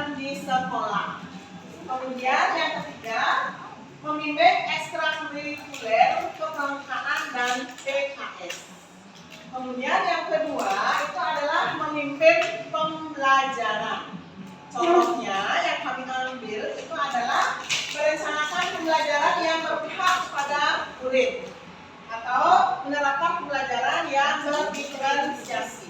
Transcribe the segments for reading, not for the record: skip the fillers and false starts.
kegiatan di sekolah. Kemudian yang ketiga, membimbing ekstrakurikuler untuk kepemukaan dan PKS. Kemudian yang kedua itu adalah memimpin pembelajaran. Contohnya yang kami ambil itu adalah merencanakan pembelajaran yang berpihak kepada murid atau menerapkan pembelajaran yang berdiferensiasi.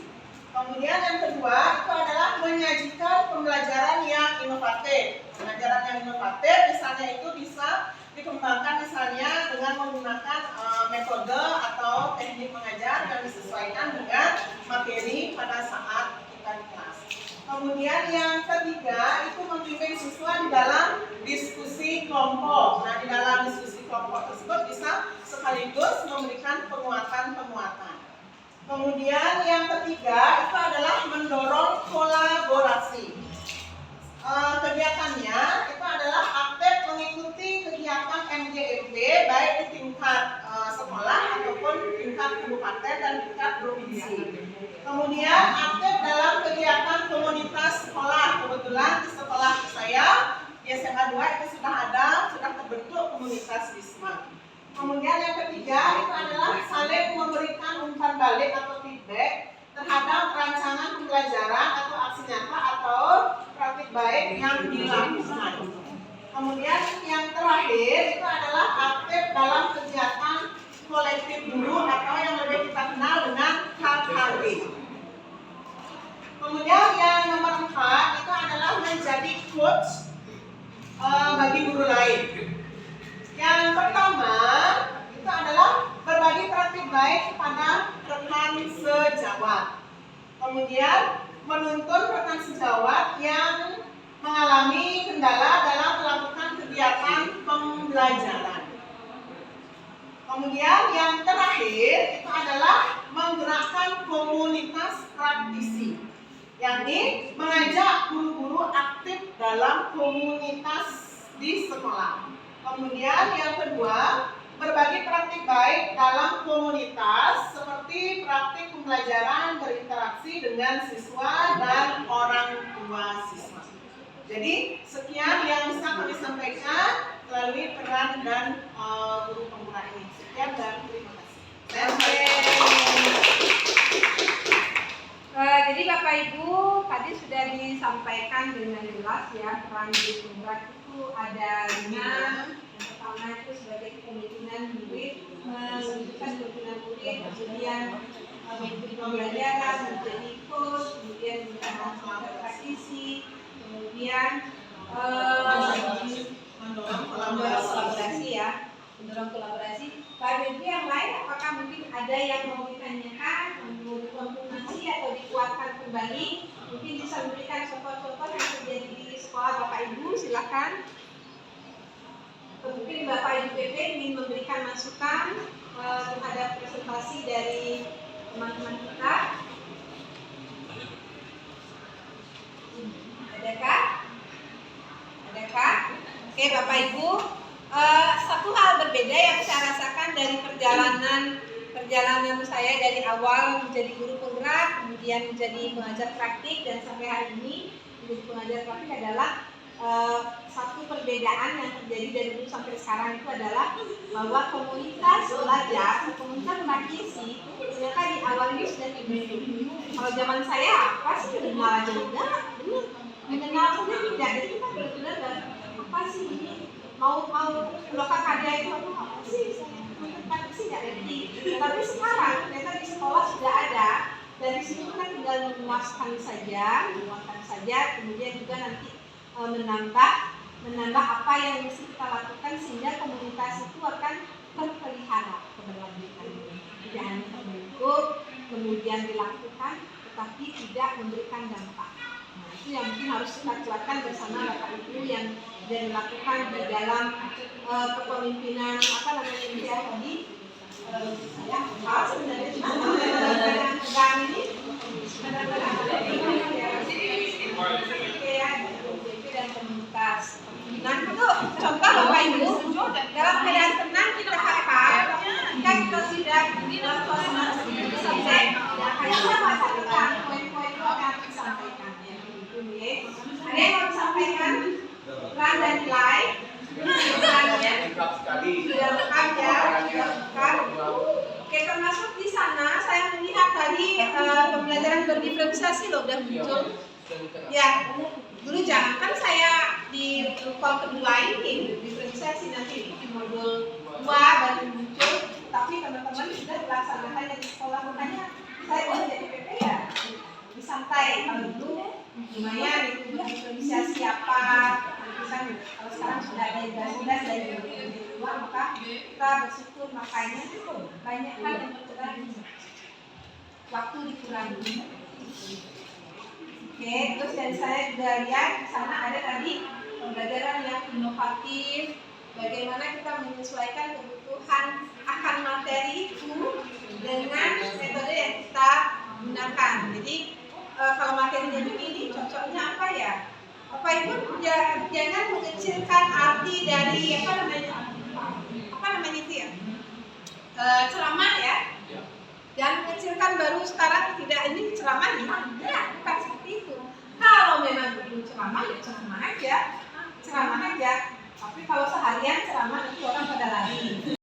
Kemudian yang kedua itu adalah menyajikan pembelajaran yang inovatif. Pembelajaran yang inovatif misalnya itu bisa dikembangkan misalnya dengan menggunakan metode atau teknik mengajar yang disesuaikan dengan materi pada saat kita di kelas. Kemudian yang ketiga itu membimbing siswa di dalam diskusi kelompok. Nah, di dalam diskusi kelompok tersebut bisa sekaligus memberikan penguatan-penguatan. Kemudian yang ketiga itu adalah mendorong kolaborasi. Kegiatannya itu adalah aktif mengikuti kegiatan MJMB baik di tingkat sekolah ataupun tingkat kabupaten dan tingkat provinsi. Kemudian aktif dalam kegiatan komunitas sekolah. Kebetulan di sekolah saya di SMA 2 itu sudah terbentuk komunitas Wisma. Kemudian yang ketiga itu adalah saling memberikan umpan balik atau feedback terhadap rancangan pembelajaran atau aksi nyata atau praktik baik yang dilakukan. Kemudian yang terakhir itu adalah aktif dalam kegiatan kolektif guru atau yang lebih kita kenal dengan KKG. Kemudian yang nomor 4 itu adalah menjadi coach bagi guru lain. Yang pertama itu adalah berbagi praktik baik kepada rekan sejawat. Kemudian menuntun rekan sejawat yang mengalami kendala dalam melakukan kegiatan pembelajaran. Kemudian yang terakhir itu adalah menggerakkan komunitas praktisi, yakni mengajak guru-guru aktif dalam komunitas di sekolah. Kemudian yang kedua, berbagi praktik baik dalam komunitas seperti praktik pembelajaran berinteraksi dengan siswa dan orang tua siswa. Jadi sekian yang bisa kami sampaikan melalui peran dan guru pemula ini. Sekian dan terima kasih. Jadi Bapak Ibu tadi sudah disampaikan dengan jelas ya, peran guru pemula itu ada 5. Yang pertama itu sebagai kepemimpinan murid, menunjukkan kepemimpinan murid, kemudian mengikuti pembelajaran, menjadi coach, kemudian menjadi praktisi, kemudian mendorong kolaborasi ya, mendorong kolaborasi. Bapak Ibu yang lain, apakah mungkin ada yang mau ditanyakan, mau dikonfirmasi atau dikuatkan kembali? Mungkin bisa memberikan contoh-contoh yang terjadi di sekolah Bapak Ibu, silakan. Mungkin Bapak Ibu PP ingin memberikan masukan terhadap presentasi dari teman-teman kita. Adakah? Oke Bapak Ibu, satu hal berbeda yang saya rasakan dari perjalanan saya dari awal menjadi guru penggerak, kemudian menjadi pengajar praktik dan sampai hari ini menjadi pengajar praktik adalah satu perbedaan yang terjadi dari dulu sampai sekarang itu adalah bahwa komunitas belajar, komunitas praktisi ternyata di awal ini sudah dibentuk. Kalau zaman saya apa sih mengenal aja enggak, mengenal saja tidak. Jadi kita benar-benar apa sih ini mau loka karya itu apa sih? Praktisi nggak ngerti. Tapi sekarang ternyata di sekolah sudah ada dan di situ kan tinggal menguaskan saja, kemudian juga nanti menambah apa yang mesti kita lakukan sehingga komunitas itu akan terpelihara keberlanjutannya. Tidak hanya terbentuk, kemudian dilakukan, tetapi tidak memberikan dampak. Nah, itu yang mungkin harus kita kuatkan bersama Bapak Ibu yang dilakukan di dalam kepemimpinan India tadi. Saya sebenarnya pegang ini dan komunitas. Nah itu contoh Bapak Ibu dalam keadaan tenang kita apa? Jika kita sudah dalam suasana selesai, akan kita bacakan poin-poin itu akan disampaikan. Ada yang mau disampaikan? peran dan nilai. Perannya lengkap sekali. sudah lengkap ya, sudah lengkap. Oke, termasuk di sana saya melihat tadi pembelajaran berdiferensiasi loh udah muncul. Ya, dulu jangankan saya di form kedua ini diferensiasi nanti di modul 2 baru muncul, tapi teman-teman sudah dilaksanakannya di sekolah, makanya saya udah jadi PP ya disantai. Kalau dulu lumayan itu diferensiasi apa, kan kalau sekarang sudah ada jelas-jelas dari luar, maka kita bersyukur makanya banyak hal yang berkurang, waktu dikurangi. Oke, terus dan saya juga lihat di sana ada tadi pembelajaran yang inovatif, bagaimana kita menyesuaikan kebutuhan akan materi itu dengan metode yang kita gunakan. Jadi kalau materinya begini, cocoknya apa ya? Bapak Ibu jangan mengecilkan arti dari apa namanya itu ya, ceramah ya. Jangan mengecilkan baru sekarang tidak ini ceramah hilang. Ya, bukan seperti itu. Kalau memang perlu ceramah ya ceramah aja. Tapi kalau seharian ceramah nanti orang pada lari.